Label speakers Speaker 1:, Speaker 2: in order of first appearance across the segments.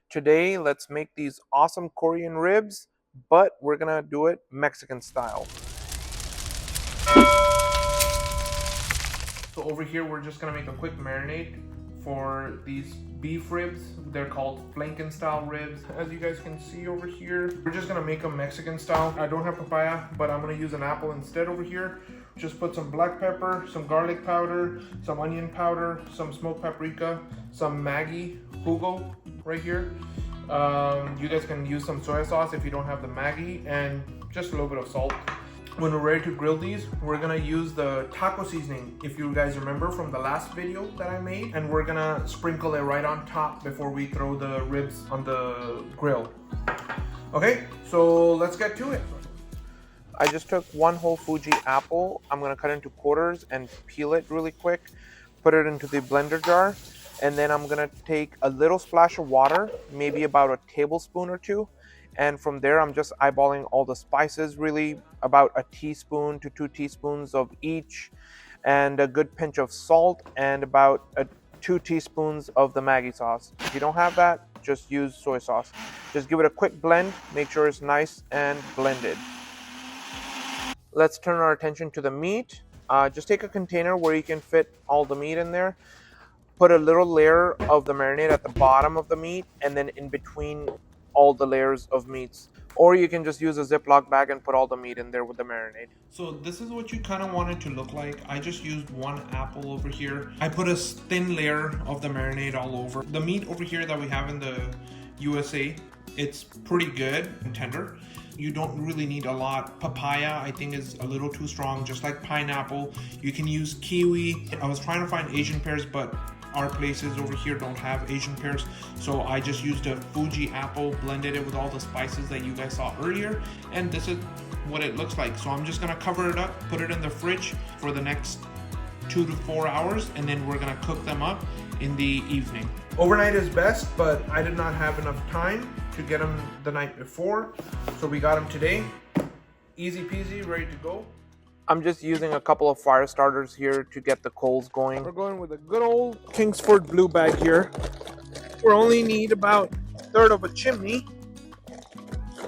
Speaker 1: Today, let's make these awesome Korean ribs, but we're gonna do it Mexican style. So over here, we're just gonna make a quick marinade for these beef ribs. They're called flanken style ribs. As you guys can see over here, we're just gonna make them Mexican style. I don't have papaya, but I'm gonna use an apple instead over here. Just put some black pepper, some garlic powder, some onion powder, some smoked paprika, some Maggi jugo right here. You guys can use some soy sauce if you don't have the Maggi, and just a little bit of salt. When we're ready to grill these, we're gonna use the taco seasoning, if you guys remember from the last video that I made, and we're gonna sprinkle it right on top before we throw the ribs on the grill. Okay, so let's get to it. I just took one whole Fuji apple. I'm gonna cut into quarters and peel it really quick, put it into the blender jar, and then I'm gonna take a little splash of water, maybe about a tablespoon or two, and from there I'm just eyeballing all the spices, really about a teaspoon to 2 teaspoons of each, and a good pinch of salt, and about 2 teaspoons of the Maggi sauce. If you don't have that, just use soy sauce. Just give it a quick blend, make sure it's nice and blended. Let's turn our attention to the meat. Just take a container where you can fit all the meat in there. Put a little layer of the marinade at the bottom of the meat, and then in between all the layers of meats. Or you can just use a Ziploc bag and put all the meat in there with the marinade. So this is what you kind of want it to look like. I just used one apple over here. I put a thin layer of the marinade all over. The meat over here that we have in the USA, it's pretty good and tender. You don't really need a lot. Papaya, I think, is a little too strong, just like pineapple. You can use kiwi. I was trying to find Asian pears, but our places over here don't have Asian pears, so I just used a Fuji apple, blended it with all the spices that you guys saw earlier, and this is what it looks like. So I'm just gonna cover it up, put it in the fridge for the next 2 to 4 hours, and then we're gonna cook them up in the evening. Overnight is best, but I did not have enough time to get them the night before, so we got them today. Easy peasy, ready to go. I'm just using a couple of fire starters here to get the coals going. We're going with a good old Kingsford blue bag here. We only need about 1/3 of a chimney,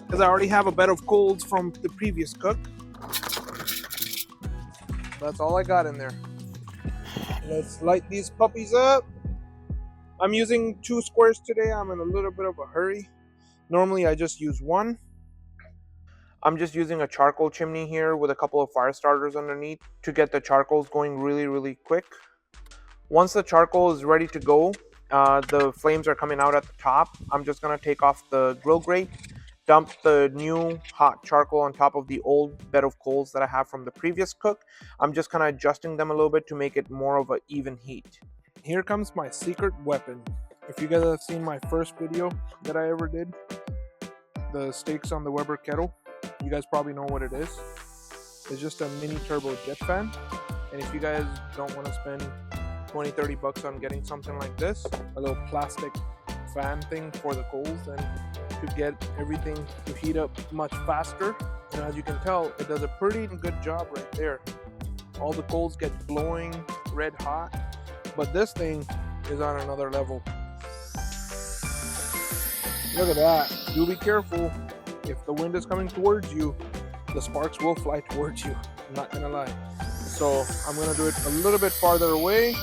Speaker 1: because I already have a bed of coals from the previous cook. That's all I got in there. Let's light these puppies up. I'm using 2 squares today. I'm in a little bit of a hurry. Normally I just use 1. I'm just using a charcoal chimney here with a couple of fire starters underneath to get the charcoals going really quick. Once the charcoal is ready to go, the flames are coming out at the top. I'm just gonna take off the grill grate, dump the new hot charcoal on top of the old bed of coals that I have from the previous cook. I'm just kind of adjusting them a little bit to make it more of an even heat. Here comes my secret weapon. If you guys have seen my first video that I ever did, the steaks on the Weber Kettle, you guys probably know what it is. It's just a mini turbo jet fan, and if you guys don't want to spend 20-30 bucks on getting something like this, a little plastic fan thing for the coals, and to get everything to heat up much faster. And as you can tell, it does a pretty good job right there. All the coals get glowing red hot, but this thing is on another level. Look at that. Do be careful. If the wind is coming towards you, the sparks will fly towards you. I'm not gonna lie. So I'm gonna do it a little bit farther away.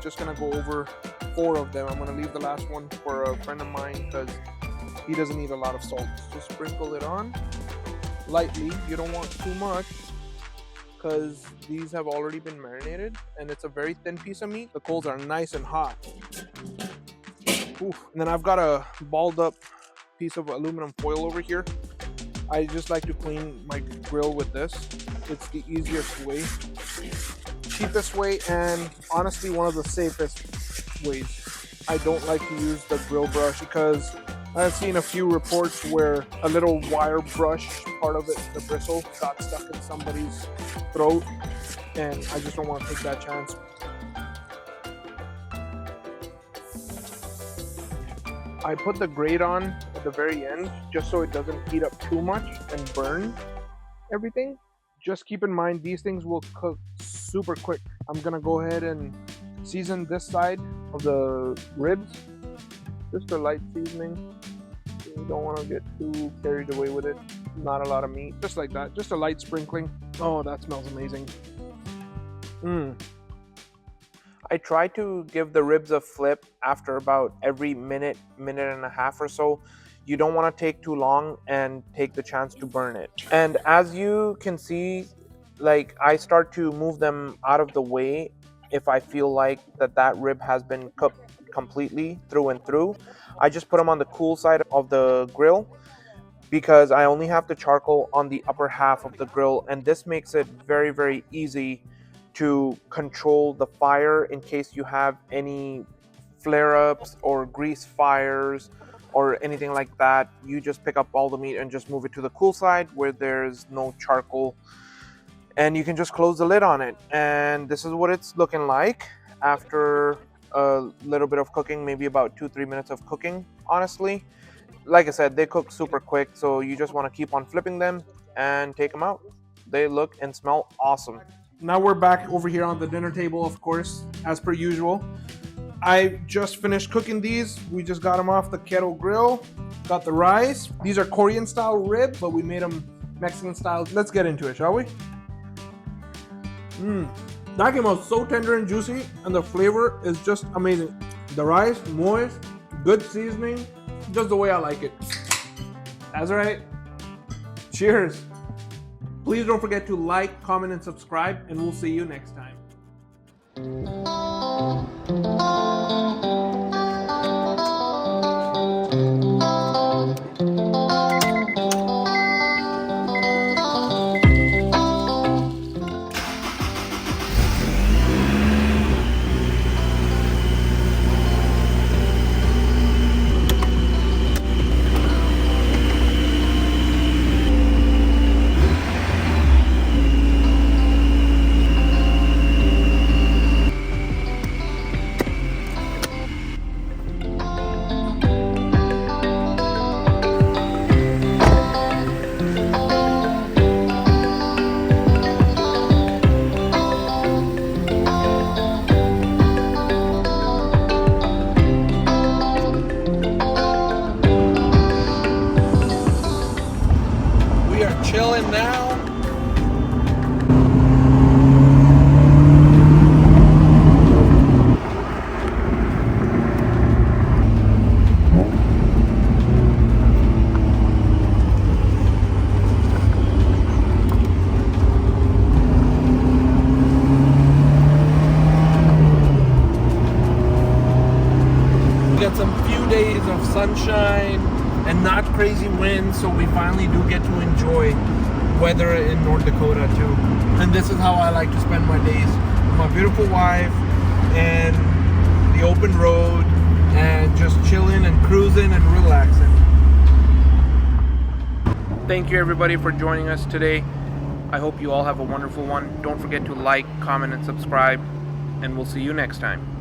Speaker 1: Just gonna go over 4 of them. I'm gonna leave the last one for a friend of mine because he doesn't need a lot of salt. Just sprinkle it on lightly. You don't want too much because these have already been marinated, and it's a very thin piece of meat. The coals are nice and hot. Oof. And then I've got a balled up piece of aluminum foil over here. I just like to clean my grill with this. It's the easiest way, cheapest way, and honestly one of the safest ways. I don't like to use the grill brush because I've seen a few reports where a little wire brush, part of it, the bristle, got stuck in somebody's throat, and I just don't want to take that chance. I put the grate on at the very end just so it doesn't heat up too much and burn everything. Just keep in mind these things will cook super quick. I'm gonna go ahead and season this side of the ribs Just a light seasoning. You don't want to get too carried away with it. Not a lot of meat. Just like that. Just a light sprinkling. Oh, that smells amazing. I try to give the ribs a flip after about every minute and a half or so. You don't want to take too long and take the chance to burn it. And as you can see, like, I start to move them out of the way if I feel like that rib has been cooked completely through and through. I just put them on the cool side of the grill because I only have the charcoal on the upper half of the grill, and this makes it very, very easy to control the fire in case you have any flare-ups or grease fires or anything like that. You just pick up all the meat and just move it to the cool side where there's no charcoal, and you can just close the lid on it. And this is what it's looking like after a little bit of cooking, maybe about 2-3 minutes of cooking. Honestly, like I said, they cook super quick, so you just want to keep on flipping them and take them out. They look and smell awesome. Now we're back over here on the dinner table, of course, as per usual. I just finished cooking these. We just got them off the Kettle grill. Got the rice. These are Korean style ribs, but we made them Mexican style. Let's get into it, shall we? That came out so tender and juicy, and the flavor is just amazing. The rice, moist, good seasoning, just the way I like it. That's right. Cheers. Please don't forget to like, comment, and subscribe, and we'll see you next time. Chilling now. We got some few days of sunshine and not crazy wind, so we finally do get to enjoy weather in North Dakota too. And this is how I like to spend my days with my beautiful wife and the open road and just chilling and cruising and relaxing. Thank you everybody for joining us today. I hope you all have a wonderful one. Don't forget to like, comment, and subscribe, and we'll see you next time.